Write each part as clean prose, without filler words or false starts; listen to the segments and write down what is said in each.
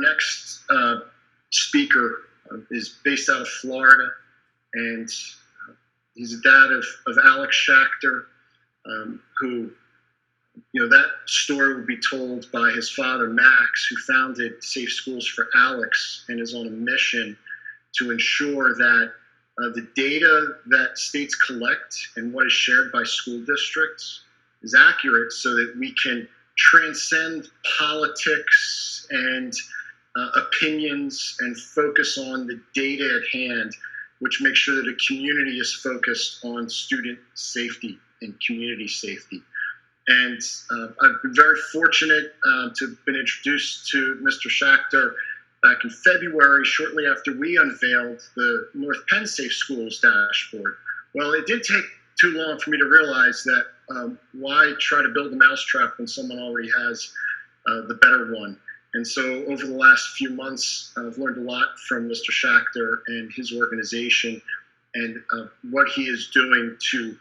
next speaker is based out of Florida, and he's a dad of Alex Schachter, who, that story will be told by his father, Max, who founded Safe Schools for Alex and is on a mission to ensure that the data that states collect and what is shared by school districts is accurate so that we can transcend politics and opinions and focus on the data at hand, which makes sure that a community is focused on student safety and community safety. And I've been very fortunate to have been introduced to Mr. Schachter back in February, shortly after we unveiled the North Penn Safe Schools dashboard. Well, it didn't take too long for me to realize that why try to build a mousetrap when someone already has the better one. And so over the last few months, I've learned a lot from Mr. Schachter and his organization and what he is doing to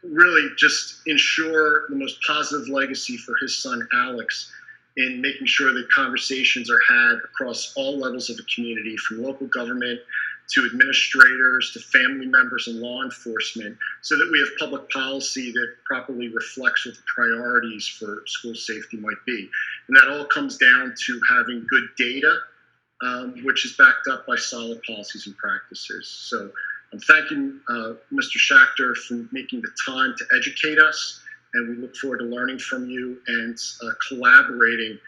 really just ensure the most positive legacy for his son, Alex, in making sure that conversations are had across all levels of the community, from local government to administrators to family members and law enforcement, so that we have public policy that properly reflects what the priorities for school safety might be. And that all comes down to having good data, which is backed up by solid policies and practices. So I'm thanking Mr. Schachter for making the time to educate us, and we look forward to learning from you and collaborating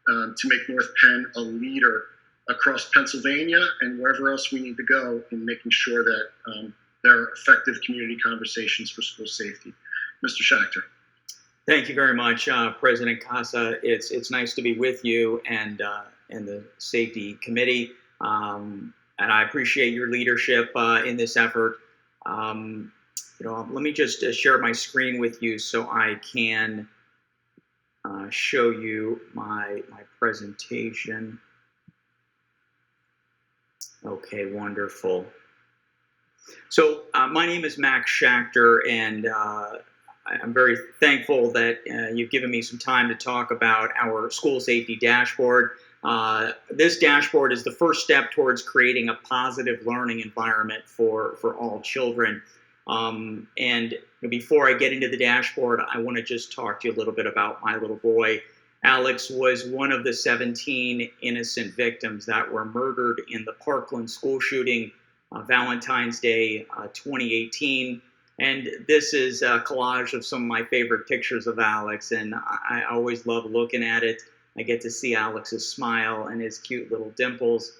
to make North Penn a leader across Pennsylvania and wherever else we need to go in making sure that there are effective community conversations for school safety. Mr. Schachter. Thank you very much, President Casa. It's nice to be with you and the Safety Committee, and I appreciate your leadership in this effort. Let me just share my screen with you so I can show you my presentation. Okay, wonderful. So my name is Max Schachter, and I'm very thankful that you've given me some time to talk about our school safety dashboard. This dashboard is the first step towards creating a positive learning environment for all children. And before I get into the dashboard, I want to just talk to you a little bit about my little boy. Alex was one of the 17 innocent victims that were murdered in the Parkland school shooting, Valentine's Day 2018. And this is a collage of some of my favorite pictures of Alex, and I always love looking at it. I get to see Alex's smile and his cute little dimples.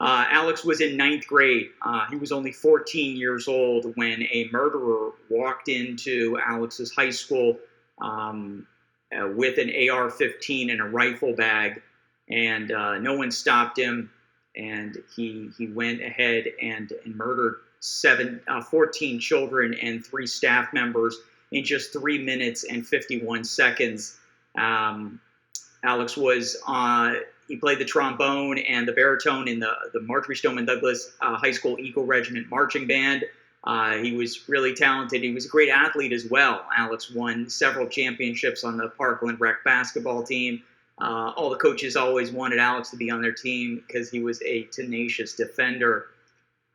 Alex was in 9th grade. He was only 14 years old when a murderer walked into Alex's high school with an AR-15 and a rifle bag, and no one stopped him, and he went ahead and murdered 14 children and 3 staff members in just 3 minutes and 51 seconds. Alex was he played the trombone and the baritone in the Marjory Stoneman Douglas High School Eagle Regiment Marching Band. He was really talented. He was a great athlete as well. Alex won several championships on the Parkland rec basketball team. All the coaches always wanted Alex to be on their team because he was a tenacious defender.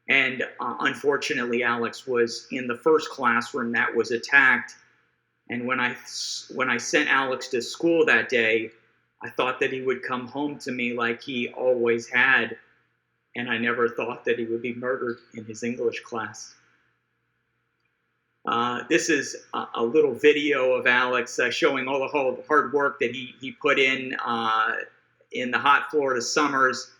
And unfortunately, Alex was in the first classroom that was attacked. And when I sent Alex to school that day, I thought that he would come home to me like he always had. And I never thought that he would be murdered in his English class. This is a little video of Alex showing all the hard work that he put in the hot Florida summers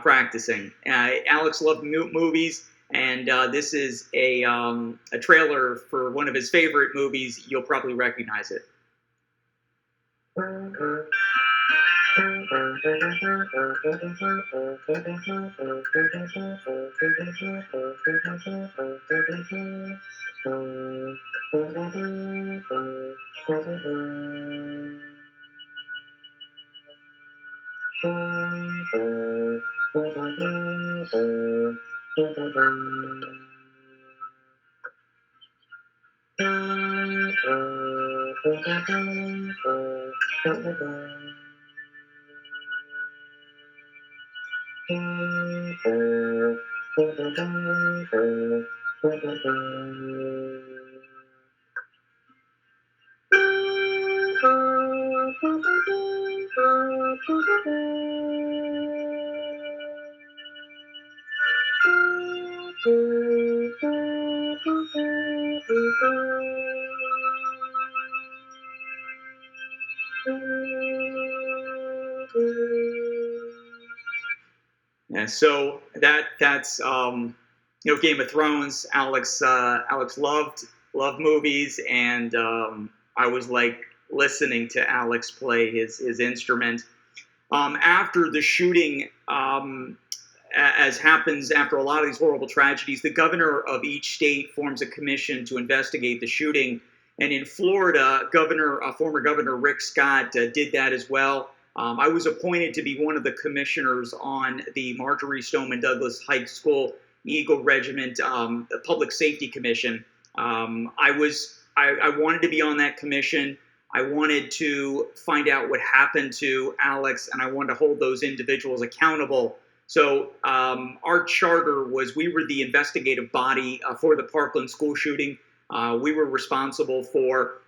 practicing. Alex loved movies, and this is a trailer for one of his favorite movies. You'll probably recognize it. Yeah, so that's Game of Thrones. Alex loved movies, and I was like listening to Alex play his instrument. After the shooting, as happens after a lot of these horrible tragedies, the governor of each state forms a commission to investigate the shooting. And in Florida, former Governor Rick Scott did that as well. I was appointed to be one of the commissioners on the Marjorie Stoneman Douglas High School Eagle Regiment Public Safety Commission. I wanted to be on that commission. I wanted to find out what happened to Alex, and I wanted to hold those individuals accountable. So our charter was we were the investigative body for the Parkland school shooting. We were responsible for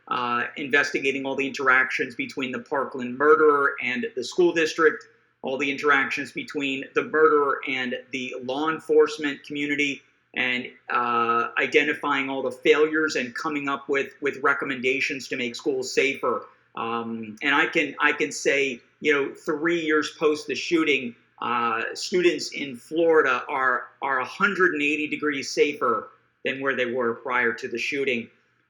investigating all the interactions between the Parkland murderer and the school district, all the interactions between the murderer and the law enforcement community, and identifying all the failures and coming up with recommendations to make schools safer. And I can say, 3 years post the shooting, students in Florida are 180 degrees safer than where they were prior to the shooting.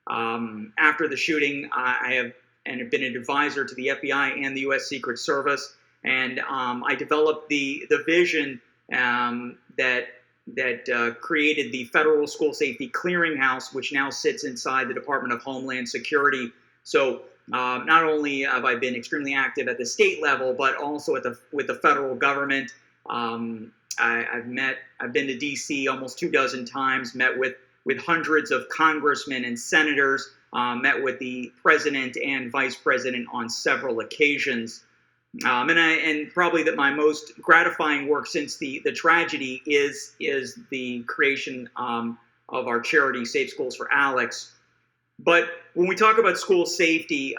After the shooting, I have been an advisor to the FBI and the U.S. Secret Service, and I developed the vision that created the Federal School Safety Clearinghouse, which now sits inside the Department of Homeland Security. So not only have I been extremely active at the state level, but also with the federal government. I've been to D.C. almost 24 times, met with hundreds of congressmen and senators, met with the president and vice president on several occasions. And probably that my most gratifying work since the tragedy is the creation of our charity, Safe Schools for Alex. But when we talk about school safety,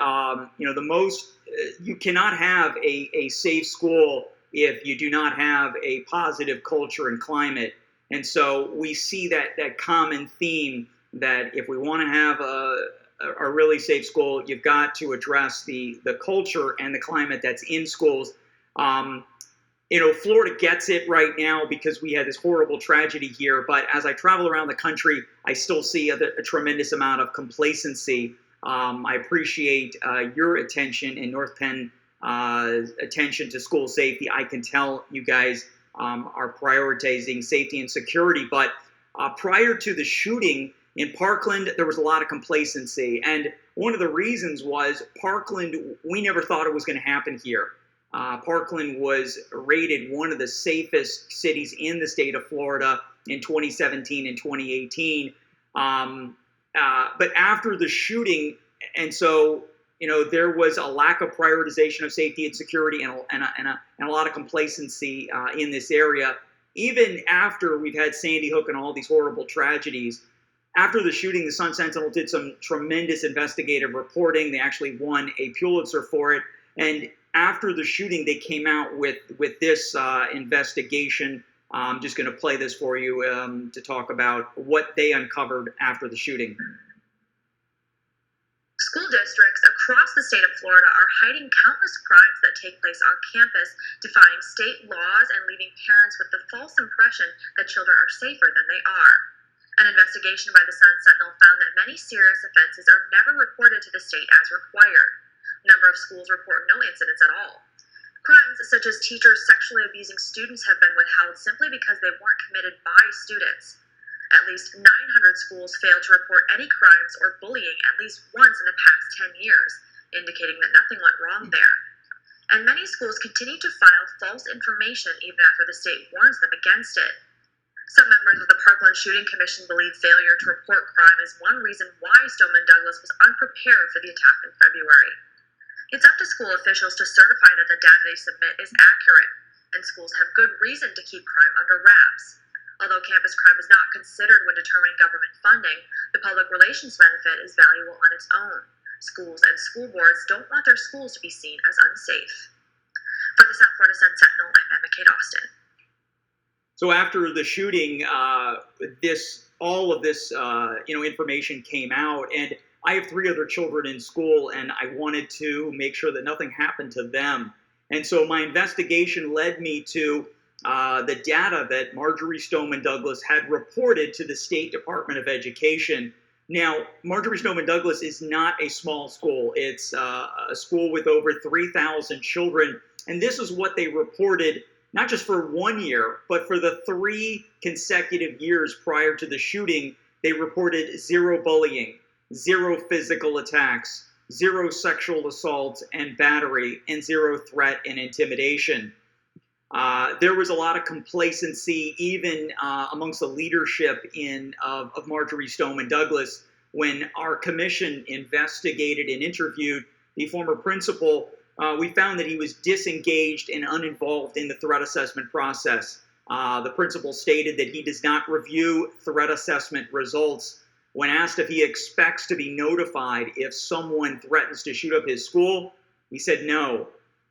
you cannot have a safe school if you do not have a positive culture and climate. And so we see that common theme that if we want to have a really safe school, you've got to address the culture and the climate that's in schools. Florida gets it right now because we had this horrible tragedy here. But as I travel around the country, I still see a tremendous amount of complacency. I appreciate your attention and North Penn attention to school safety. I can tell you guys are prioritizing safety and security. But prior to the shooting in Parkland, there was a lot of complacency. And one of the reasons was Parkland, we never thought it was going to happen here. Parkland was rated one of the safest cities in the state of Florida in 2017 and 2018. But after the shooting, and so, there was a lack of prioritization of safety and security and a lot of complacency in this area. Even after we've had Sandy Hook and all these horrible tragedies, after the shooting, the Sun Sentinel did some tremendous investigative reporting. They actually won a Pulitzer for it. And after the shooting, they came out with this investigation. I'm just going to play this for you to talk about what they uncovered after the shooting. School districts across the state of Florida are hiding countless crimes that take place on campus, defying state laws and leaving parents with the false impression that children are safer than they are. An investigation by the Sun Sentinel found that many serious offenses are never reported to the state as required. A number of schools report no incidents at all. Crimes such as teachers sexually abusing students have been withheld simply because they weren't committed by students. At least 900 schools failed to report any crimes or bullying at least once in the past 10 years, indicating that nothing went wrong there. And many schools continue to file false information even after the state warns them against it. Some members of the Parkland Shooting Commission believe failure to report crime is one reason why Stoneman Douglas was unprepared for the attack in February. It's up to school officials to certify that the data they submit is accurate. and schools have good reason to keep crime under wraps. Although campus crime is not considered when determining government funding, the public relations benefit is valuable on its own. Schools and school boards don't want their schools to be seen as unsafe. For the South Florida Sun Sentinel, I'm Emma Kate Austin. So after the shooting, all of this information came out, and I have 3 other children in school, and I wanted to make sure that nothing happened to them. And so my investigation led me to the data that Marjory Stoneman Douglas had reported to the State Department of Education. Now, Marjory Stoneman Douglas is not a small school. It's a school with over 3,000 children, and this is what they reported, not just for 1 year, but for the 3 consecutive years prior to the shooting. They reported 0 bullying, 0 physical attacks, 0 sexual assaults and battery, and 0 threat and intimidation. There was a lot of complacency, even amongst the leadership of Marjory Stoneman Douglas. When our commission investigated and interviewed the former principal, we found that he was disengaged and uninvolved in the threat assessment process. The principal stated that he does not review threat assessment results. When asked if he expects to be notified if someone threatens to shoot up his school, he said no.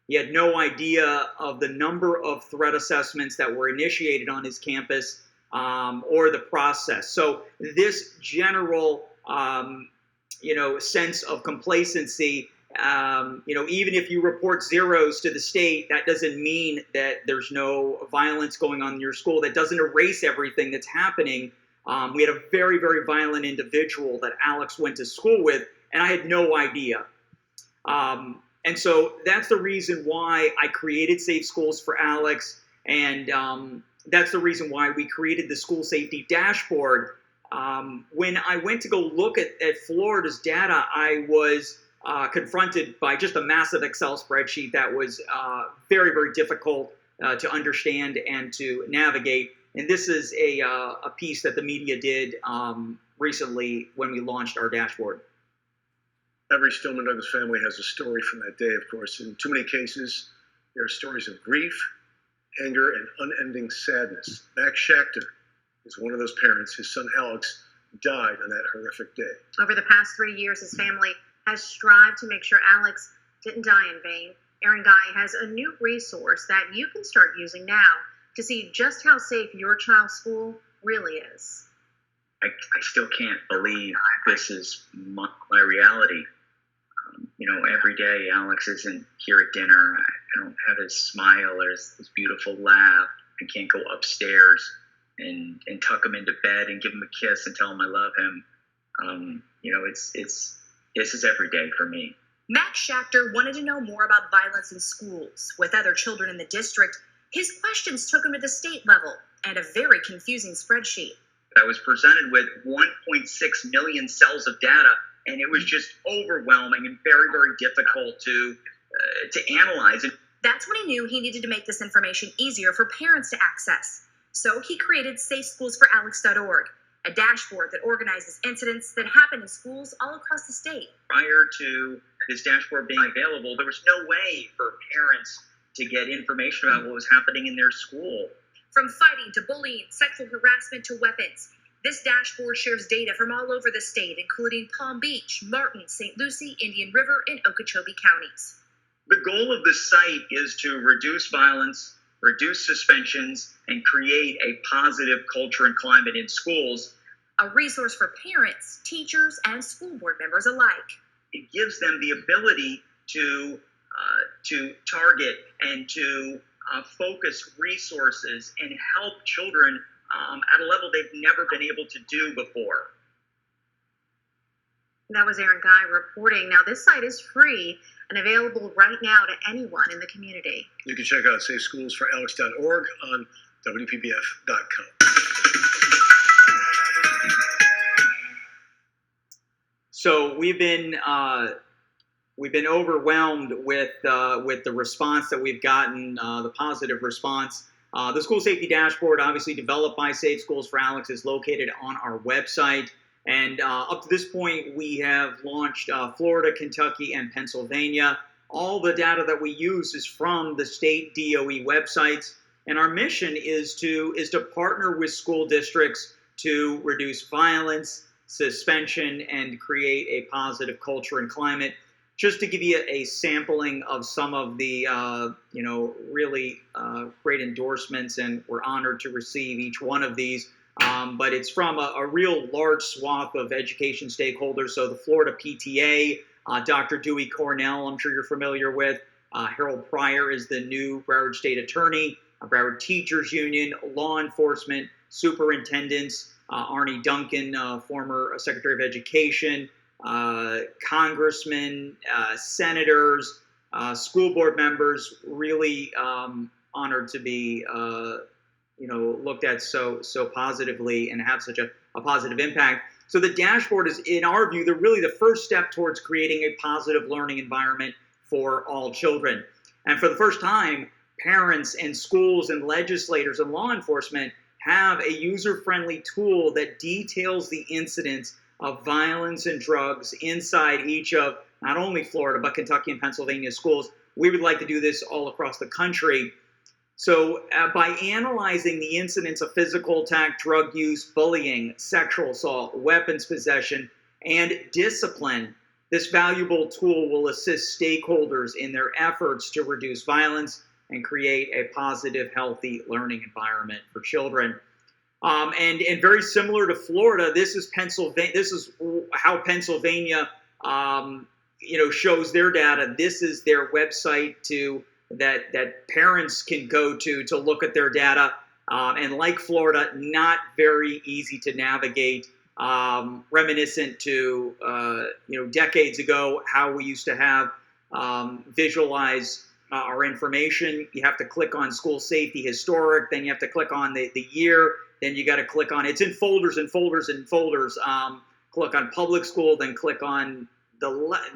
He had no idea of the number of threat assessments that were initiated on his campus or the process. So this general, sense of complacency, even if you report zeros to the state, that doesn't mean that there's no violence going on in your school. That doesn't erase everything that's happening. We had a very, very violent individual that Alex went to school with, and I had no idea. And so that's the reason why I created Safe Schools for Alex, and that's the reason why we created the school safety dashboard. When I went to go look at Florida's data, I was confronted by just a massive Excel spreadsheet that was very, very difficult to understand and to navigate. And this is a piece that the media did recently when we launched our dashboard. Every Stoneman Douglas family has a story from that day, of course. In too many cases, there are stories of grief, anger, and unending sadness. Max Schachter is one of those parents. His son Alex died on that horrific day. Over the past 3 years, his family has strived to make sure Alex didn't die in vain. Aaron Guy has a new resource that you can start using now to see just how safe your child's school really is. I still can't believe this is my reality. Every day Alex isn't here at dinner. I don't have his smile or his beautiful laugh. I can't go upstairs and tuck him into bed and give him a kiss and tell him I love him. This is every day for me. Max Schachter wanted to know more about violence in schools with other children in the district. His questions took him to the state level and a very confusing spreadsheet. I was presented with 1.6 million cells of data, and it was just overwhelming and very, very difficult to analyze. That's when he knew he needed to make this information easier for parents to access. So he created SafeSchoolsForAlex.org, a dashboard that organizes incidents that happen in schools all across the state. Prior to this dashboard being available, there was no way for parents to get information about what was happening in their school. From fighting to bullying, sexual harassment to weapons, this dashboard shares data from all over the state, including Palm Beach, Martin, St. Lucie, Indian River, and Okeechobee counties. The goal of the site is to reduce violence, reduce suspensions, and create a positive culture and climate in schools. A resource for parents, teachers, and school board members alike. It gives them the ability to target and to focus resources and help children at a level they've never been able to do before. That was Aaron Guy reporting. Now, this site is free and available right now to anyone in the community. You can check out SafeSchoolsForAlex.org on WPBF.com. So we've been overwhelmed with the response that we've gotten, the positive response. The school safety dashboard, obviously developed by Safe Schools for Alex, is located on our website. And up to this point, we have launched Florida, Kentucky, and Pennsylvania. all the data that we use is from the state DOE websites. And our mission is to partner with school districts to reduce violence, suspension, and create a positive culture and climate. Just to give you a sampling of some of the really great endorsements, and we're honored to receive each one of these. But it's from a real large swath of education stakeholders. So the Florida PTA, Dr. Dewey Cornell, I'm sure you're familiar with. Harold Pryor is the new Broward State Attorney. Broward Teachers Union, law enforcement, superintendents, Arnie Duncan, former Secretary of Education, congressmen, senators, school board members, really honored to be looked at so positively and have such a positive impact. So the dashboard is, in our view, really the first step towards creating a positive learning environment for all children. And for the first time, parents and schools and legislators and law enforcement have a user-friendly tool that details the incidents of violence and drugs inside each of not only Florida, but Kentucky and Pennsylvania schools. We would like to do this all across the country. So by analyzing the incidents of physical attack, drug use, bullying, sexual assault, weapons possession, and discipline, this valuable tool will assist stakeholders in their efforts to reduce violence and create a positive, healthy learning environment for children. And very similar to Florida, this is Pennsylvania. This is how Pennsylvania, shows their data. This is their website that parents can go to look at their data. And like Florida, not very easy to navigate. Reminiscent to decades ago, how we used to have visualize our information. You have to click on school safety historic, then you have to click on the year, then you got to click on, it's in folders and folders and folders. Click on public school, then click on the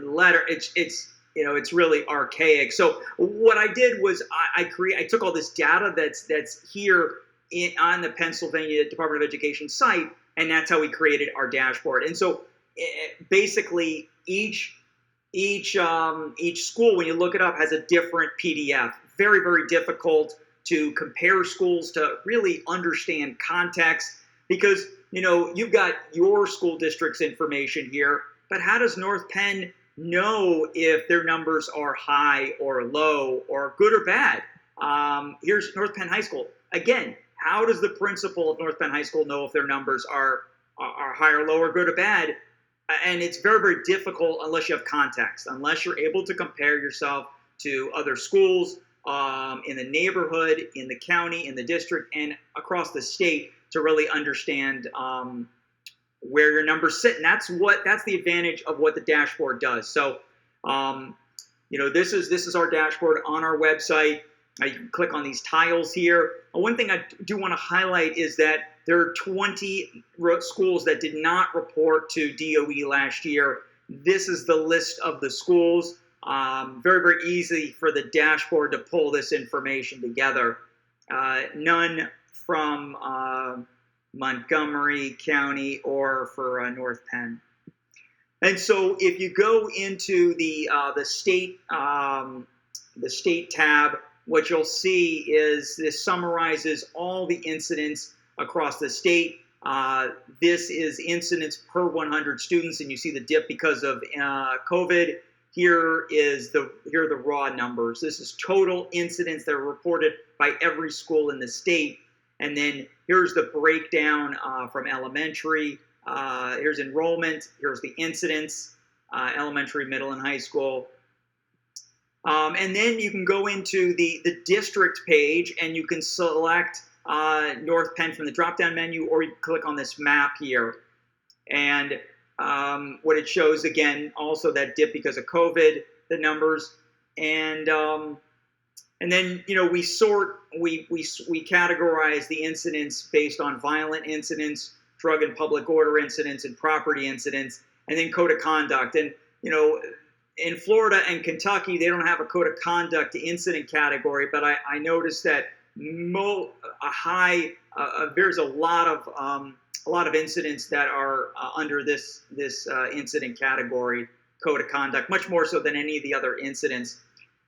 letter. It's really archaic. So what I did was I took all this data that's here on the Pennsylvania Department of Education site, and that's how we created our dashboard. And so basically each school, when you look it up, has a different PDF. Very, very difficult to compare schools, to really understand context, because you've got your school district's information here, but how does North Penn know if their numbers are high or low or good or bad? Here's North Penn High School. Again, how does the principal of North Penn High School know if their numbers are high or low or good or bad? And it's very, very difficult unless you have context, unless you're able to compare yourself to other schools in the neighborhood, in the county, in the district, and across the state to really understand where your numbers sit. And that's the advantage of what the dashboard does. So, this is our dashboard on our website. You can click on these tiles here. One thing I do want to highlight is that there are 20 schools that did not report to DOE last year. This is the list of the schools. Very, very easy for the dashboard to pull this information together. None from Montgomery County or for North Penn. And so if you go into the state tab, what you'll see is this summarizes all the incidents across the state. This is incidents per 100 students, and you see the dip because of COVID. Here are the raw numbers. This is total incidents that are reported by every school in the state. And then here's the breakdown from elementary. Here's enrollment. Here's the incidents, elementary, middle, and high school. And then you can go into the district page, and you can select North Penn from the drop-down menu, or you can click on this map here. And what it shows, again, also that dip because of COVID, the numbers. And then, we categorize the incidents based on violent incidents, drug and public order incidents, and property incidents, and then code of conduct. And, in Florida and Kentucky, they don't have a code of conduct incident category, but I noticed that there's a lot of incidents that are under this incident category, code of conduct, much more so than any of the other incidents.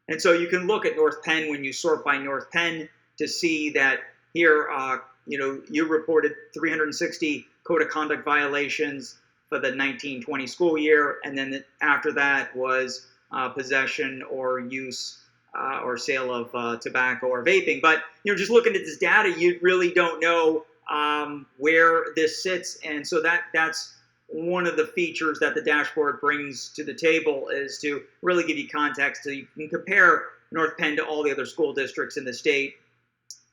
And so you can look at North Penn when you sort by North Penn to see that here, you reported 360 code of conduct violations for the 1920 school year, and then after that was possession or use or sale of tobacco or vaping. But just looking at this data, you really don't know where this sits, and so that's one of the features that the dashboard brings to the table, is to really give you context so you can compare North Penn to all the other school districts in the state.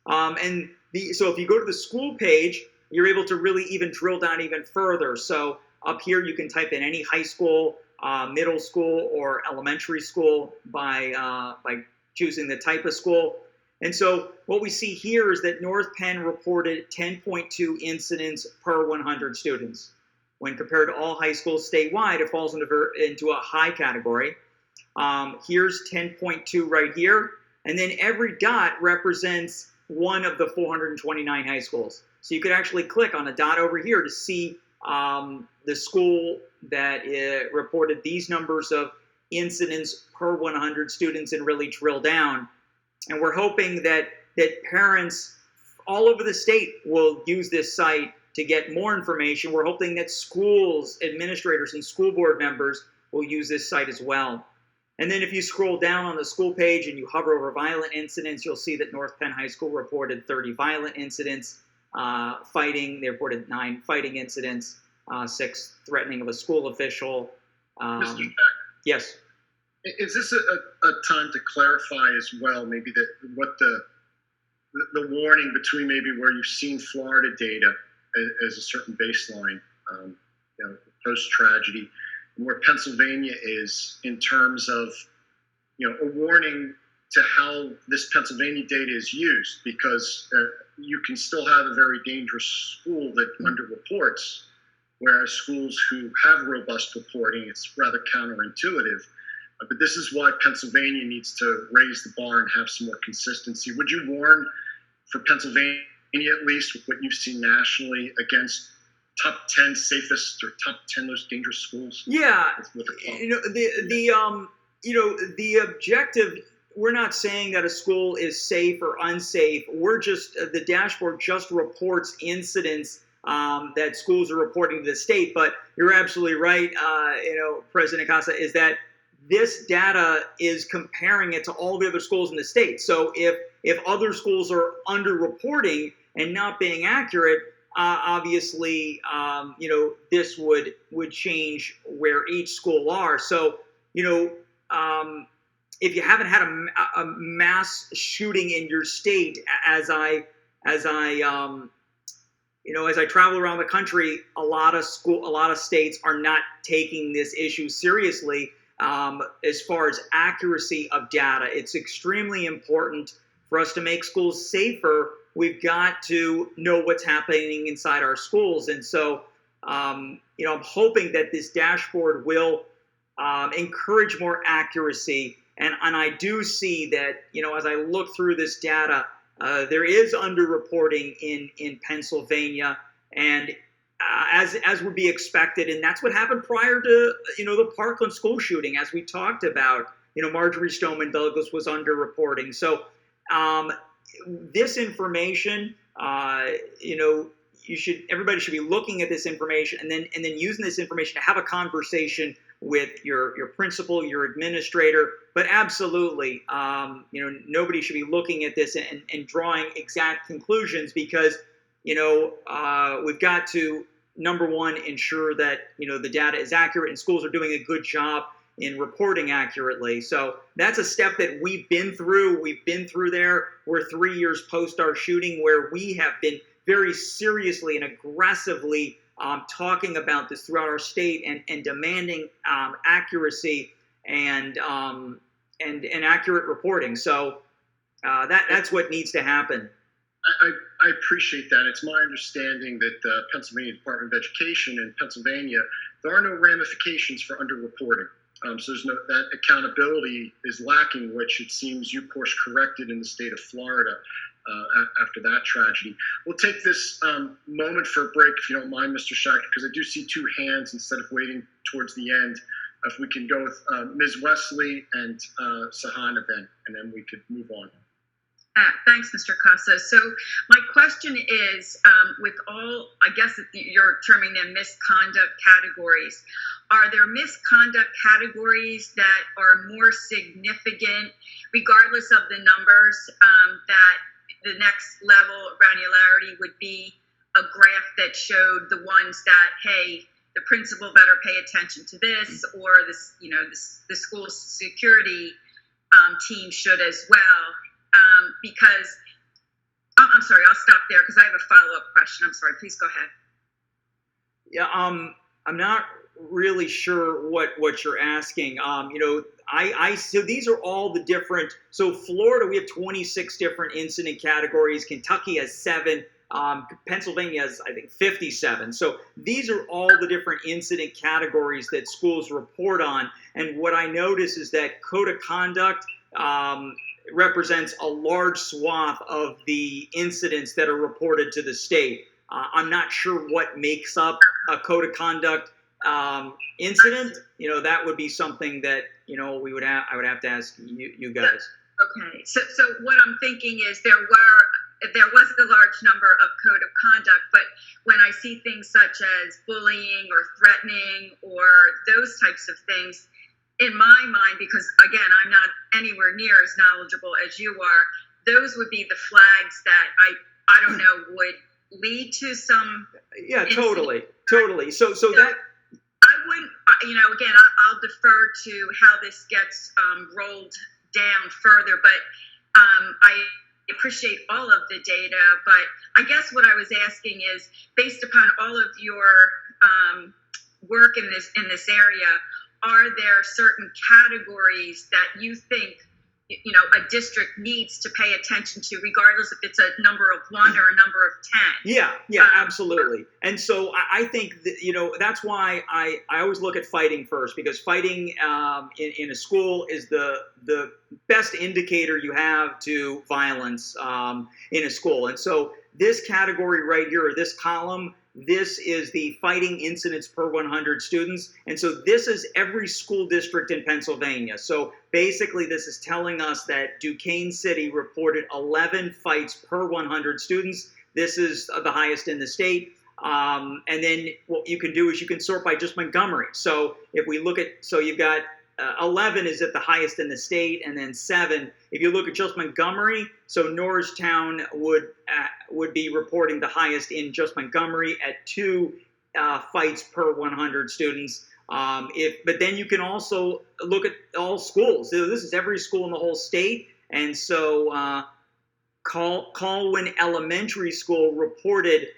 So if you go to the school page, you're able to really even drill down even further. So up here, you can type in any high school, middle school, or elementary school by choosing the type of school. And so what we see here is that North Penn reported 10.2 incidents per 100 students. When compared to all high schools statewide, it falls into a high category. Here's 10.2 right here. And then every dot represents one of the 429 high schools. So you could actually click on a dot over here to see the school that reported these numbers of incidents per 100 students and really drill down. And we're hoping that parents all over the state will use this site to get more information. We're hoping that schools, administrators, and school board members will use this site as well. And then if you scroll down on the school page and you hover over violent incidents, you'll see that North Penn High School reported 30 violent incidents, fighting. They reported 9 fighting incidents, 6 threatening of a school official. Mr. Jack, Yes. is this a time to clarify as well, maybe what the warning between maybe where you've seen Florida data as a certain baseline, post-tragedy, and where Pennsylvania is in terms of, a warning to how this Pennsylvania data is used, because you can still have a very dangerous school that underreports, whereas schools who have robust reporting, it's rather counterintuitive. But this is why Pennsylvania needs to raise the bar and have some more consistency. Would you warn for Pennsylvania, at least with what you've seen nationally, against top 10 safest or top 10 most dangerous schools? Yeah, the objective, we're not saying that a school is safe or unsafe. We're just, the dashboard just reports incidents that schools are reporting to the state. But you're absolutely right, President Casa, is that this data is comparing it to all the other schools in the state. So if other schools are underreporting and not being accurate, obviously, this would change where each school are. So, if you haven't had a mass shooting in your state, as I travel around the country, a lot of states are not taking this issue seriously. As far as accuracy of data, it's extremely important for us to make schools safer. We've got to know what's happening inside our schools. And so, I'm hoping that this dashboard will encourage more accuracy. And I do see that, as I look through this data, there is underreporting in Pennsylvania, and as would be expected. And that's what happened prior to, the Parkland school shooting, as we talked about. Marjorie Stoneman Douglas was underreporting. So this information, everybody should be looking at this information and then using this information to have a conversation with your principal, your administrator. But absolutely, nobody should be looking at this and drawing exact conclusions, because we've got to, number one, ensure that the data is accurate and schools are doing a good job in reporting accurately. So that's a step that we've been through. We've been through there. We're 3 years post our shooting, where we have been very seriously and aggressively talking about this throughout our state and demanding accuracy and accurate reporting. So that's what needs to happen. I appreciate that. It's my understanding that Pennsylvania Department of Education in Pennsylvania, there are no ramifications for underreporting. So there's that accountability is lacking, which it seems you course corrected in the state of Florida after that tragedy. We'll take this moment for a break, if you don't mind, Mr. Schachter, because I do see 2 hands instead of waiting towards the end. if we can go with Ms. Wesley and Sahana and then we could move on. Thanks, Mr. Casa. So my question is, with all, I guess you're terming them misconduct categories, are there misconduct categories that are more significant, regardless of the numbers, that the next level of granularity would be a graph that showed the ones that, hey, the principal better pay attention to this, or this, the school security team should as well? Because I'm sorry, I'll stop there because I have a follow-up question. I'm sorry, please go ahead. Yeah, I'm not really sure what you're asking. So these are all the different. So Florida, we have 26 different incident categories. Kentucky has 7. Pennsylvania has, I think, 57. So these are all the different incident categories that schools report on. And what I notice is that code of conduct represents a large swath of the incidents that are reported to the state. I'm not sure what makes up a code of conduct incident. That would be something that I would have to ask you guys. Okay, so what I'm thinking is there was a large number of code of conduct, but when I see things such as bullying or threatening or those types of things, in my mind, because again, I'm not anywhere near as knowledgeable as you are, those would be the flags that I don't know would lead to some. Yeah, totally. So that. I wouldn't, again, I'll defer to how this gets rolled down further, but I appreciate all of the data. But I guess what I was asking is, based upon all of your work in this area, are there certain categories that you think a district needs to pay attention to, regardless if it's a number of 1 or a number of 10? Yeah, absolutely. And so I think that, that's why I always look at fighting first, because fighting in a school is the best indicator you have to violence in a school. And so this category right here, or this column, this is the fighting incidents per 100 students. And so this is every school district in Pennsylvania. So basically this is telling us that Duquesne City reported 11 fights per 100 students. This is the highest in the state. And then what you can do is you can sort by just Montgomery. So if we look at, so you've got 11 is at the highest in the state, and then 7. If you look at just Montgomery, so Norristown would be reporting the highest in just Montgomery at 2 fights per 100 students. But then you can also look at all schools. So this is every school in the whole state, and so Colwyn Elementary School reported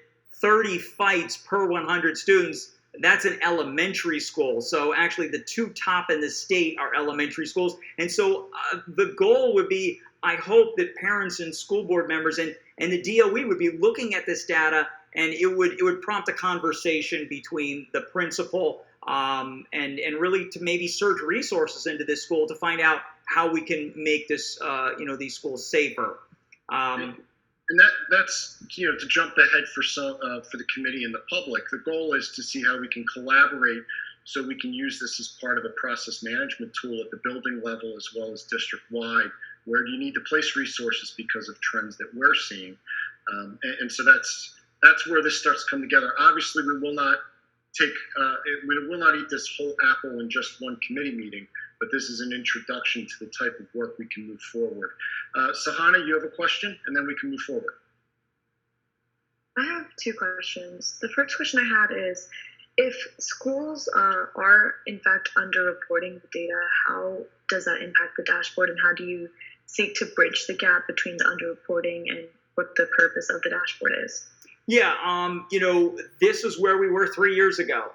30 fights per 100 students. That's an elementary school. So actually the 2 top in the state are elementary schools. And so the goal would be, I hope that parents and school board members and the DOE would be looking at this data, and it would prompt a conversation between the principal and really to maybe surge resources into this school to find out how we can make this, these schools safer. And that's to jump ahead for the committee and the public. The goal is to see how we can collaborate so we can use this as part of a process management tool at the building level as well as district-wide, where you need to place resources because of trends that we're seeing. And so that's where this starts to come together. Obviously, we will not eat this whole apple in just one committee meeting, but this is an introduction to the type of work we can move forward. Sahana, you have a question, and then we can move forward. I have 2 questions. The first question I had is, if schools are in fact underreporting the data, how does that impact the dashboard, and how do you seek to bridge the gap between the underreporting and what the purpose of the dashboard is? Yeah, this is where we were 3 years ago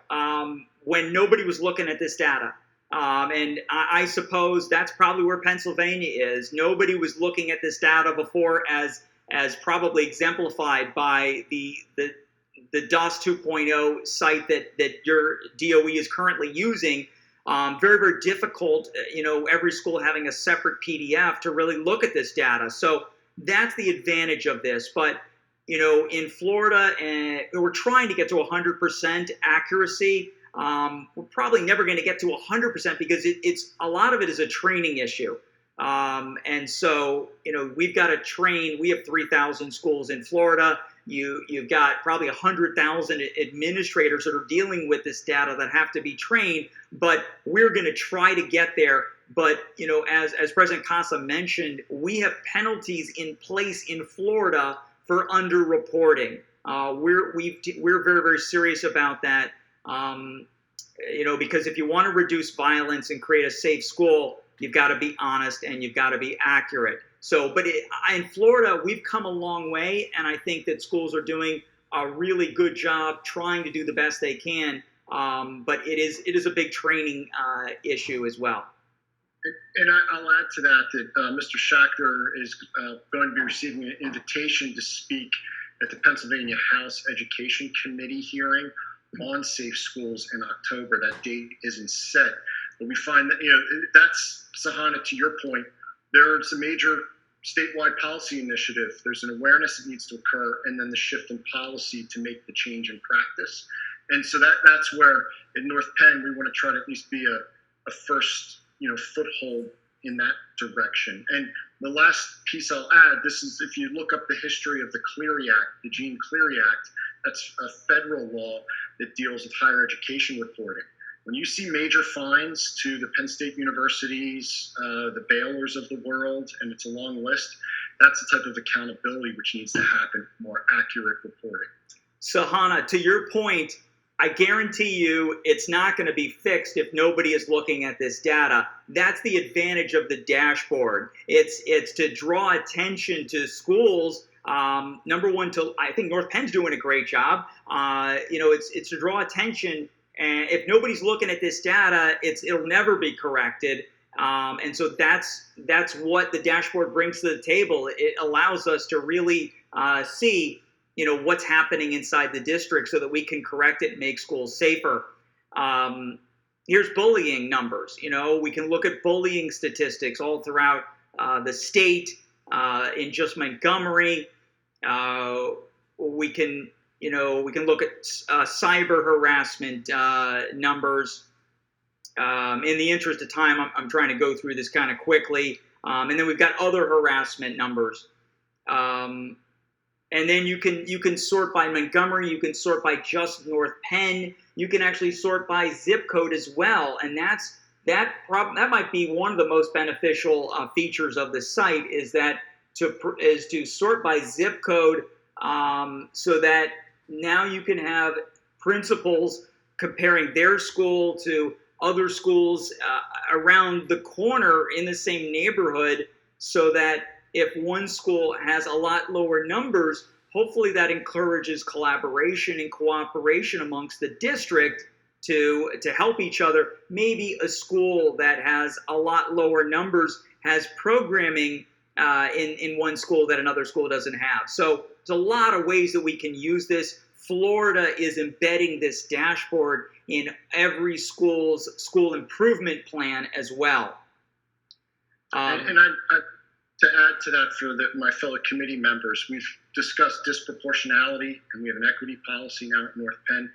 when nobody was looking at this data. And I suppose that's probably where Pennsylvania is. Nobody was looking at this data before as probably exemplified by the DOS 2.0 site that your DOE is currently using. Very, very difficult, every school having a separate PDF to really look at this data. So that's the advantage of this. But, in Florida, we're trying to get to 100% accuracy. we're probably never going to get to 100% because it's a lot of it is a training issue. And so, we've got to train. We have 3,000 schools in Florida. You've got probably 100,000 administrators that are dealing with this data that have to be trained, but we're going to try to get there. But, as President Casa mentioned, we have penalties in place in Florida for underreporting. We're very, very serious about that, because if you want to reduce violence and create a safe school, you've got to be honest and you've got to be accurate. So, but in Florida, we've come a long way, and I think that schools are doing a really good job trying to do the best they can. But it is a big training issue as well. And I'll add to that Mr. Schachter is going to be receiving an invitation to speak at the Pennsylvania House Education Committee hearing on safe schools in October. That date isn't set, but we find that that's, Sahana, to your point. There's a major statewide policy initiative. There's an awareness that needs to occur, and then the shift in policy to make the change in practice. And so that's where in North Penn we want to try to at least be a first foothold in that direction. And the last piece I'll add, this is if you look up the history of the Clery Act, the Jean Clery Act, that's a federal law that deals with higher education reporting. When you see major fines to the Penn State universities, the Baylors of the world, and it's a long list, that's the type of accountability which needs to happen, more accurate reporting. Sahana, to your point, I guarantee you it's not going to be fixed if nobody is looking at this data. That's the advantage of the dashboard. It's to draw attention to schools. Number one, I think North Penn's doing a great job. It's to draw attention. And if nobody's looking at this data, it'll never be corrected. And so that's what the dashboard brings to the table. It allows us to really see, what's happening inside the district so that we can correct it and make schools safer. Here's bullying numbers. We can look at bullying statistics all throughout the state. In just Montgomery, we can look at cyber harassment numbers. In the interest of time, I'm trying to go through this kind of quickly. And then we've got other harassment numbers. And then you can sort by Montgomery. You can sort by just North Penn. You can actually sort by zip code as well. And that might be one of the most beneficial features of the site is to sort by zip code, so that now you can have principals comparing their school to other schools around the corner in the same neighborhood, so that if one school has a lot lower numbers, hopefully that encourages collaboration and cooperation amongst the district to help each other. Maybe a school that has a lot lower numbers has programming in one school that another school doesn't have. So there's a lot of ways that we can use this. Florida is embedding this dashboard in every school's school improvement plan as well. And to add to that for my fellow committee members, we've discussed disproportionality, and we have an equity policy now at North Penn.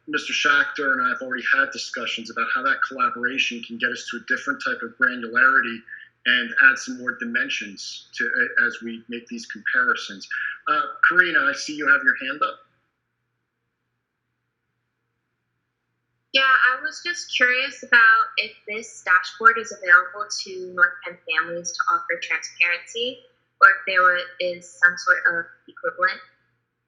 Mr. Schachter and I have already had discussions about how that collaboration can get us to a different type of granularity and add some more dimensions to as we make these comparisons. Karina, I see you have your hand up. Yeah, I was just curious about if this dashboard is available to North Penn families to offer transparency, or if there is some sort of equivalent.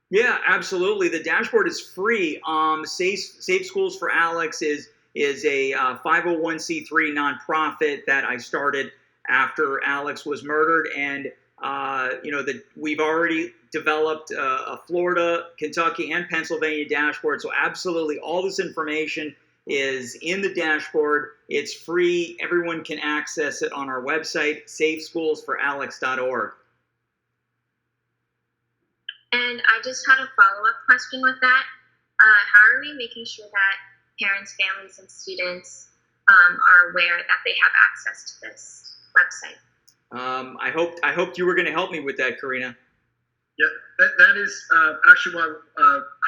Yeah, absolutely. The dashboard is free. Safe Schools for Alex is a 501c3 nonprofit that I started after Alex was murdered, and we've already developed a Florida, Kentucky, and Pennsylvania dashboard. So absolutely, all this information is in the dashboard. It's free. Everyone can access it on our website, safeschoolsforalex.org. And I just had a follow-up question with that. How are we making sure that parents, families, and students are aware that they have access to this website? I hoped you were going to help me with that, Karina. Yeah, that is actually why,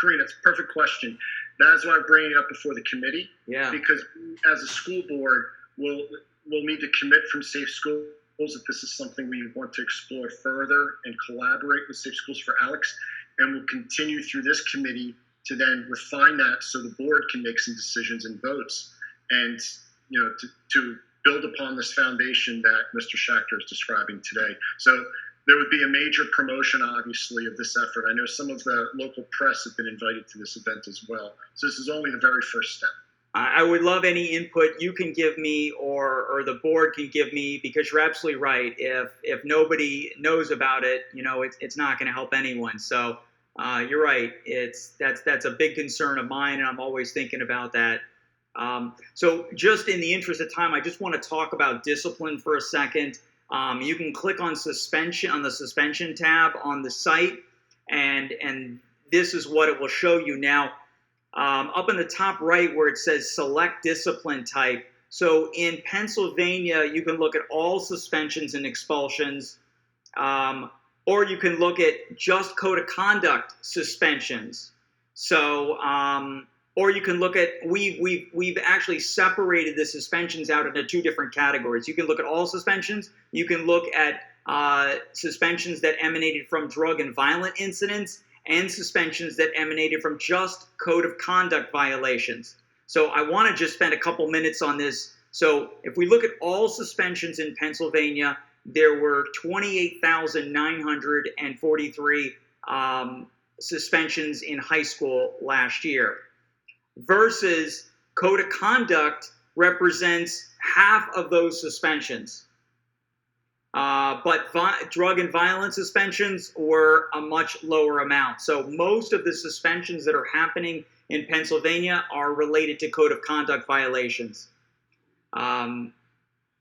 Karina, it's a perfect question. That's why I'm bringing it up before the committee. Yeah. Because as a school board, we'll need to commit from Safe Schools that this is something we want to explore further and collaborate with Safe Schools for Alex. And we'll continue through this committee to then refine that so the board can make some decisions and votes. And, to build upon this foundation that Mr. Schachter is describing today. So there would be a major promotion, obviously, of this effort. I know some of the local press have been invited to this event as well. So this is only the very first step. I would love any input you can give me or the board can give me, because you're absolutely right. If nobody knows about it, it's not going to help anyone. So you're right. That's a big concern of mine, and I'm always thinking about that. So just in the interest of time, I just want to talk about discipline for a second. You can click on suspension on the suspension tab on the site, and this is what it will show you now. Up in the top right where it says select discipline type. So in Pennsylvania, you can look at all suspensions and expulsions, or you can look at just code of conduct suspensions. So, or you can look at, we've actually separated the suspensions out into two different categories. You can look at all suspensions. You can look at suspensions that emanated from drug and violent incidents, and suspensions that emanated from just code of conduct violations. So I want to just spend a couple minutes on this. So if we look at all suspensions in Pennsylvania, there were 28,943 suspensions in high school last year, versus code of conduct represents half of those suspensions. But drug and violence suspensions were a much lower amount. So most of the suspensions that are happening in Pennsylvania are related to code of conduct violations. And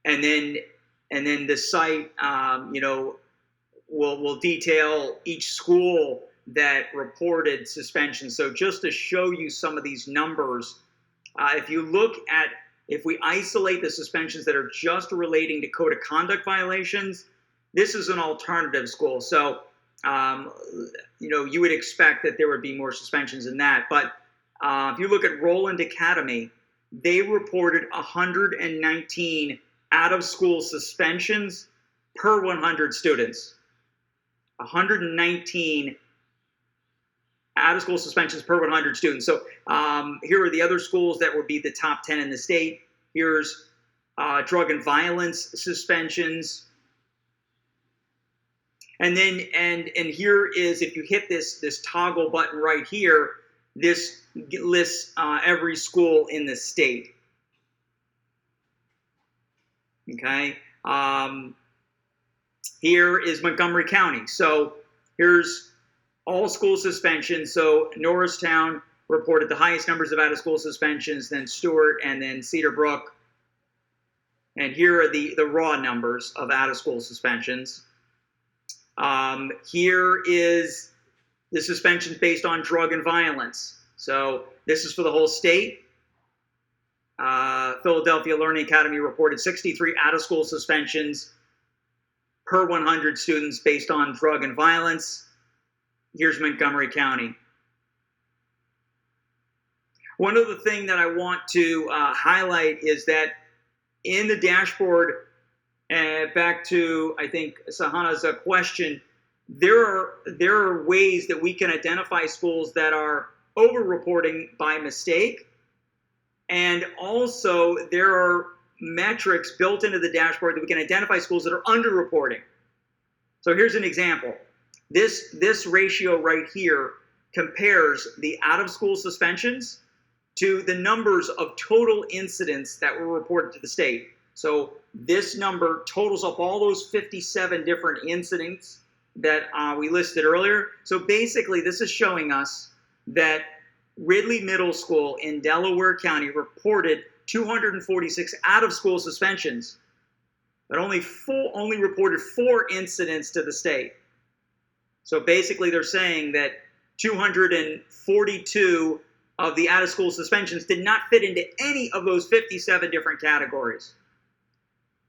then the site, will detail each school that reported suspensions. So just to show you some of these numbers, if we isolate the suspensions that are just relating to code of conduct violations, this is an alternative school. So, you would expect that there would be more suspensions than that. But if you look at Roland Academy, they reported 119 out-of-school suspensions per 100 students. 119 out-of-school suspensions per 100 students. So here are the other schools that would be the top 10 in the state. Here's drug and violence suspensions. And then and here is, if you hit this toggle button right here, this lists every school in the state. Okay. Here is Montgomery County. So here's all school suspensions. So Norristown reported the highest numbers of out-of-school suspensions, then Stewart, and then Cedar Brook. And here are the raw numbers of out-of-school suspensions. Here is the suspensions based on drug and violence. So this is for the whole state. Philadelphia Learning Academy reported 63 out-of-school suspensions per 100 students based on drug and violence. Here's Montgomery County. One other thing that I want to highlight is that in the dashboard, back to, I think, Sahana's question, there are ways that we can identify schools that are over-reporting by mistake, and also there are metrics built into the dashboard that we can identify schools that are under-reporting. So here's an example. This ratio right here compares the out-of-school suspensions to the numbers of total incidents that were reported to the state. So this number totals up all those 57 different incidents that we listed earlier. So basically, this is showing us that Ridley Middle School in Delaware County reported 246 out-of-school suspensions, but only reported 4 incidents to the state. So basically, they're saying that 242 of the out-of-school suspensions did not fit into any of those 57 different categories.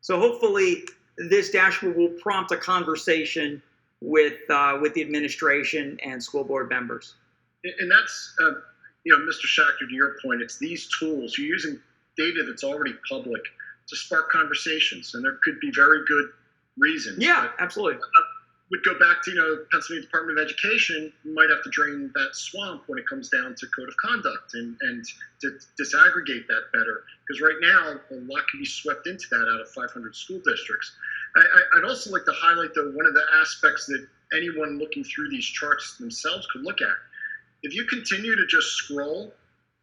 So hopefully, this dashboard will prompt a conversation with the administration and school board members. And that's, Mr. Schachter, to your point, it's these tools. You're using data that's already public to spark conversations, and there could be very good reasons. Yeah, absolutely. Would go back to Pennsylvania Department of Education. You might have to drain that swamp when it comes down to code of conduct and to disaggregate that better, because right now a lot can be swept into that out of 500 school districts. I'd also like to highlight, though, one of the aspects that anyone looking through these charts themselves could look at. If you continue to just scroll,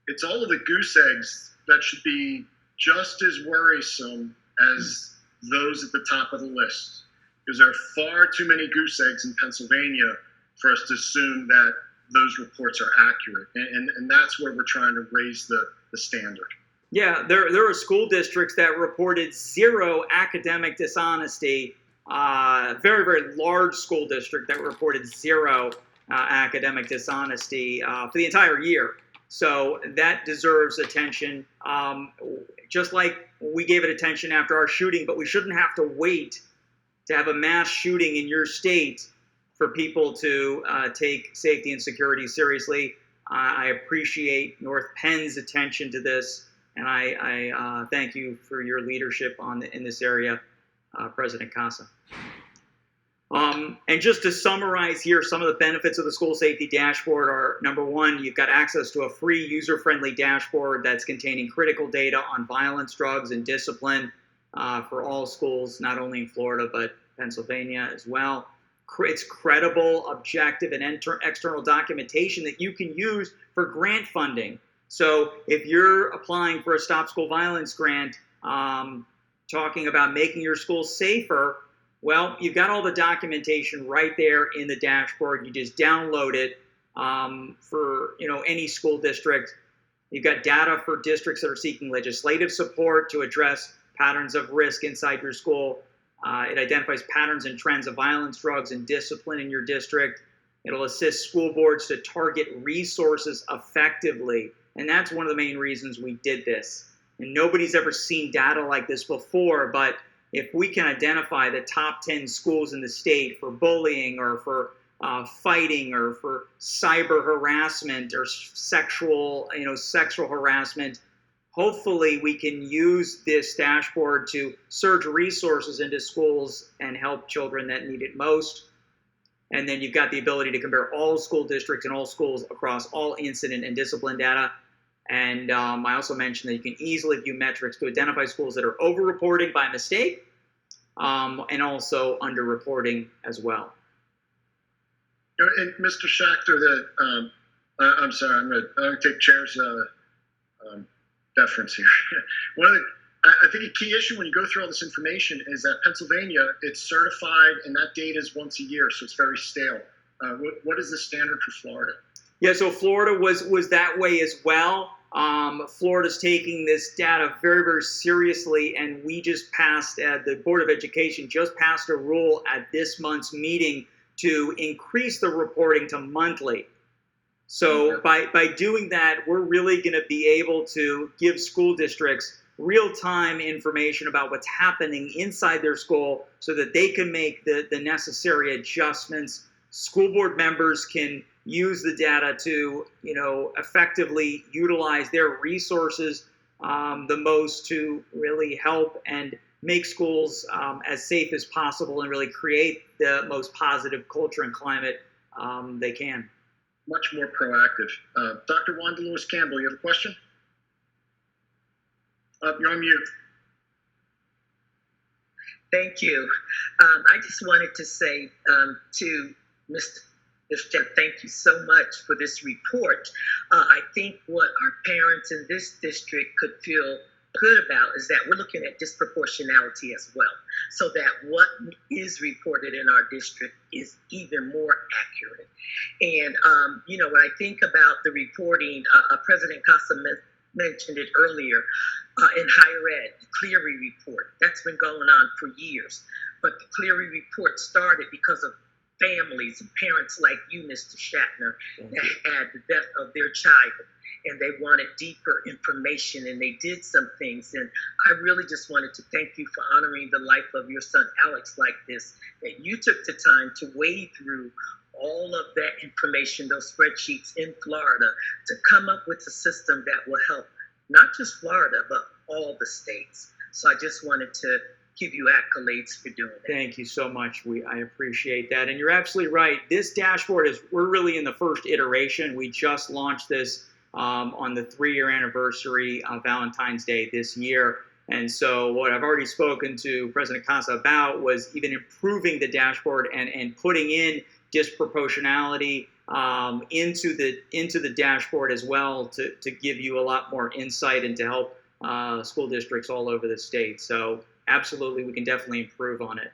it's all of the goose eggs that should be just as worrisome as those at the top of the list, because there are far too many goose eggs in Pennsylvania for us to assume that those reports are accurate. And that's where we're trying to raise the standard. Yeah, there are school districts that reported zero academic dishonesty. Very, very large school district that reported zero academic dishonesty for the entire year. So that deserves attention, just like we gave it attention after our shooting, but we shouldn't have to wait to have a mass shooting in your state for people to take safety and security seriously. I appreciate North Penn's attention to this, and I thank you for your leadership in this area, President Casa. And just to summarize here, some of the benefits of the school safety dashboard are, number one, you've got access to a free user-friendly dashboard that's containing critical data on violence, drugs, and discipline for all schools, not only in Florida, but Pennsylvania as well. It's credible, objective, and external documentation that you can use for grant funding. So if you're applying for a Stop School Violence grant, talking about making your school safer, well, you've got all the documentation right there in the dashboard. You just download it for any school district. You've got data for districts that are seeking legislative support to address patterns of risk inside your school. It identifies patterns and trends of violence, drugs, and discipline in your district. It'll assist school boards to target resources effectively. And that's one of the main reasons we did this. And nobody's ever seen data like this before, but if we can identify the top 10 schools in the state for bullying or for fighting or for cyber harassment or sexual harassment, hopefully we can use this dashboard to surge resources into schools and help children that need it most. And then you've got the ability to compare all school districts and all schools across all incident and discipline data. And I also mentioned that you can easily view metrics to identify schools that are over-reporting by mistake and also under-reporting as well. And Mr. Schachter, I'm sorry, I'm going to take Chair's deference here. I think a key issue when you go through all this information is that Pennsylvania, it's certified, and that data is once a year, so it's very stale. What is the standard for Florida? Yeah, so Florida was that way as well. Florida's taking this data very, very seriously, and we just passed, the Board of Education just passed a rule at this month's meeting to increase the reporting to monthly. So by doing that, we're really going to be able to give school districts real-time information about what's happening inside their school so that they can make the necessary adjustments. School board members can use the data to, effectively utilize their resources the most to really help and make schools as safe as possible and really create the most positive culture and climate they can. Much more proactive. Dr. Wanda Lewis-Campbell, you have a question? You're on mute. Thank you. I just wanted to say to Mr. Jeff, thank you so much for this report. I think what our parents in this district could feel good about is that we're looking at disproportionality as well, so that what is reported in our district is even more accurate. And, when I think about the reporting, President Casa mentioned it earlier, in higher ed, the Cleary report, that's been going on for years. But the Cleary report started because of families and parents like you, Mr. Schachter, that had the death of their child, and they wanted deeper information, and they did some things. And I really just wanted to thank you for honoring the life of your son, Alex, like this, that you took the time to wade through all of that information, those spreadsheets in Florida, to come up with a system that will help not just Florida, but all the states. So I just wanted to give you accolades for doing that. Thank you so much. I appreciate that. And you're absolutely right. This dashboard we're really in the first iteration. We just launched this on the 3-year anniversary of Valentine's Day this year. And so what I've already spoken to President Casa about was even improving the dashboard and putting in disproportionality into the dashboard as well to give you a lot more insight and to help school districts all over the state. So absolutely, we can definitely improve on it.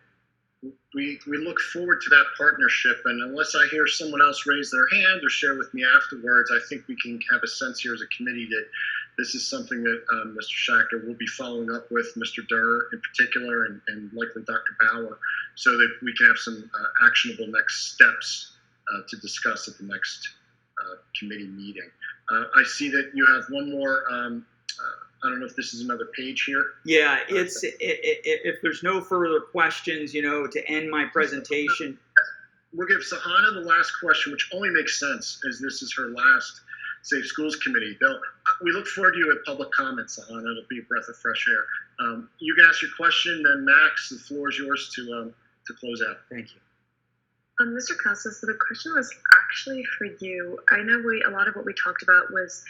We look forward to that partnership, and unless I hear someone else raise their hand or share with me afterwards, I think we can have a sense here as a committee that this is something that Mr. Schachter will be following up with, Mr. Durr in particular, and likely Dr. Bauer, so that we can have some actionable next steps to discuss at the next committee meeting. I see that you have one more. I don't know if this is another page here. Yeah, if there's no further questions, to end my presentation. We'll give Sahana the last question, which only makes sense as this is her last Safe Schools Committee. We look forward to you at public comment, Sahana. It'll be a breath of fresh air. You can ask your question, then Max, the floor is yours to close out. Thank you. Mr. Casas, so the question was actually for you. I know a lot of what we talked about was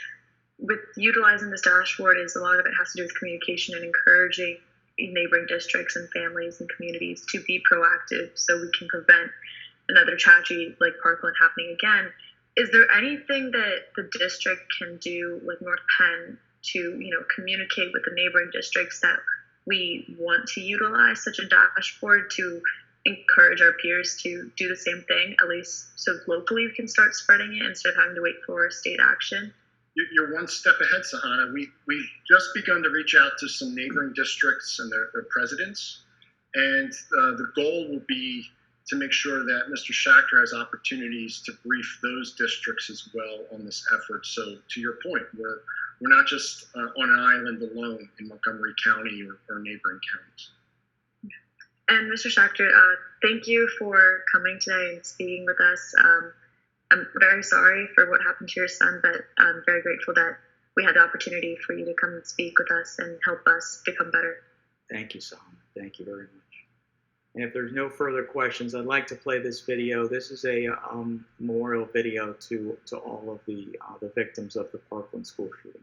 with utilizing this dashboard is a lot of it has to do with communication and encouraging neighboring districts and families and communities to be proactive so we can prevent another tragedy like Parkland happening again. Is there anything that the district can do, like North Penn, to communicate with the neighboring districts that we want to utilize such a dashboard to encourage our peers to do the same thing, at least so locally we can start spreading it instead of having to wait for state action? You're one step ahead, Sahana. We've just begun to reach out to some neighboring districts and their presidents, and the goal will be to make sure that Mr. Schachter has opportunities to brief those districts as well on this effort. So to your point, we're not just on an island alone in Montgomery County or neighboring counties. And Mr. Schachter, thank you for coming today and speaking with us. I'm very sorry for what happened to your son, but I'm very grateful that we had the opportunity for you to come and speak with us and help us become better. Thank you, Sahana. Thank you very much. And if there's no further questions, I'd like to play this video. This is a memorial video to all of the victims of the Parkland school shooting.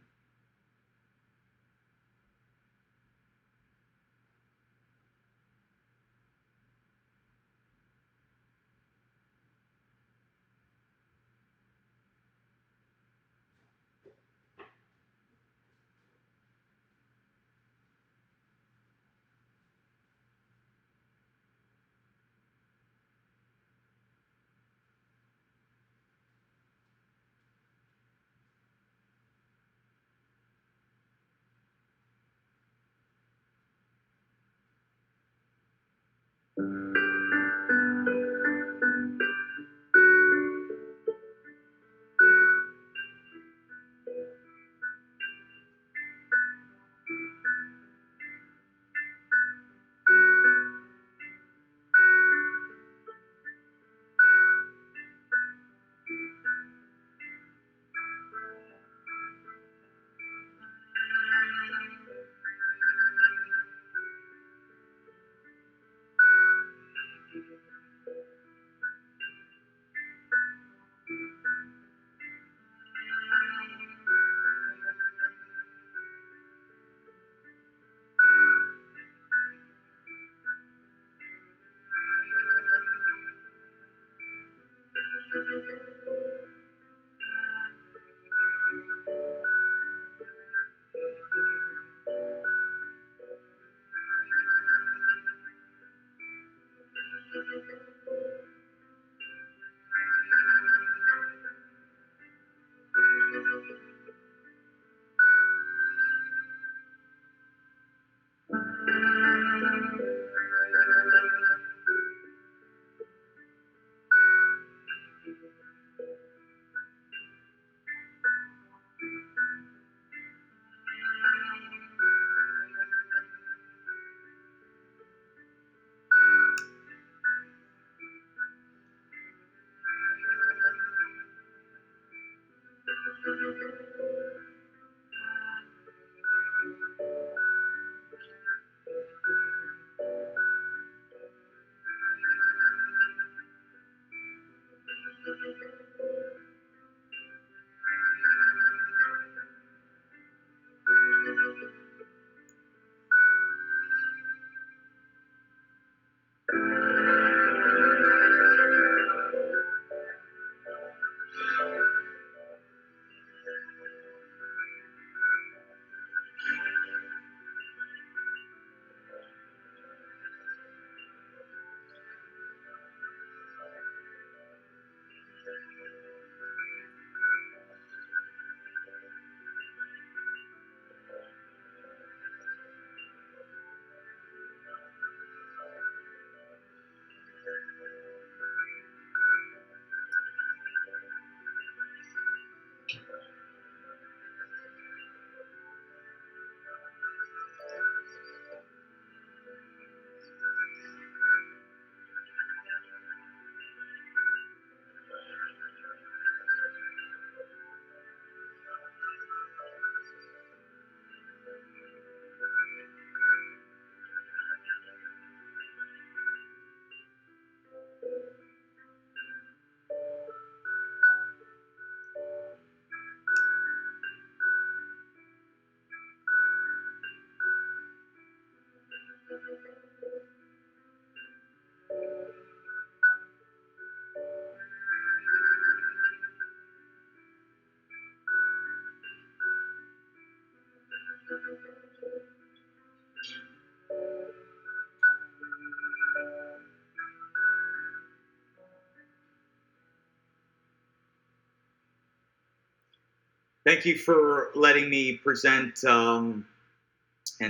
Thank you for letting me present and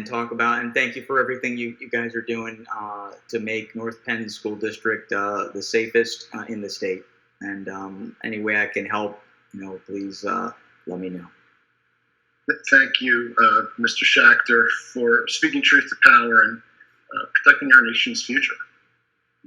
talk about, and thank you for everything you guys are doing to make North Penn School District the safest in the state. And any way I can help, please let me know. Thank you, Mr. Schachter, for speaking truth to power and protecting our nation's future.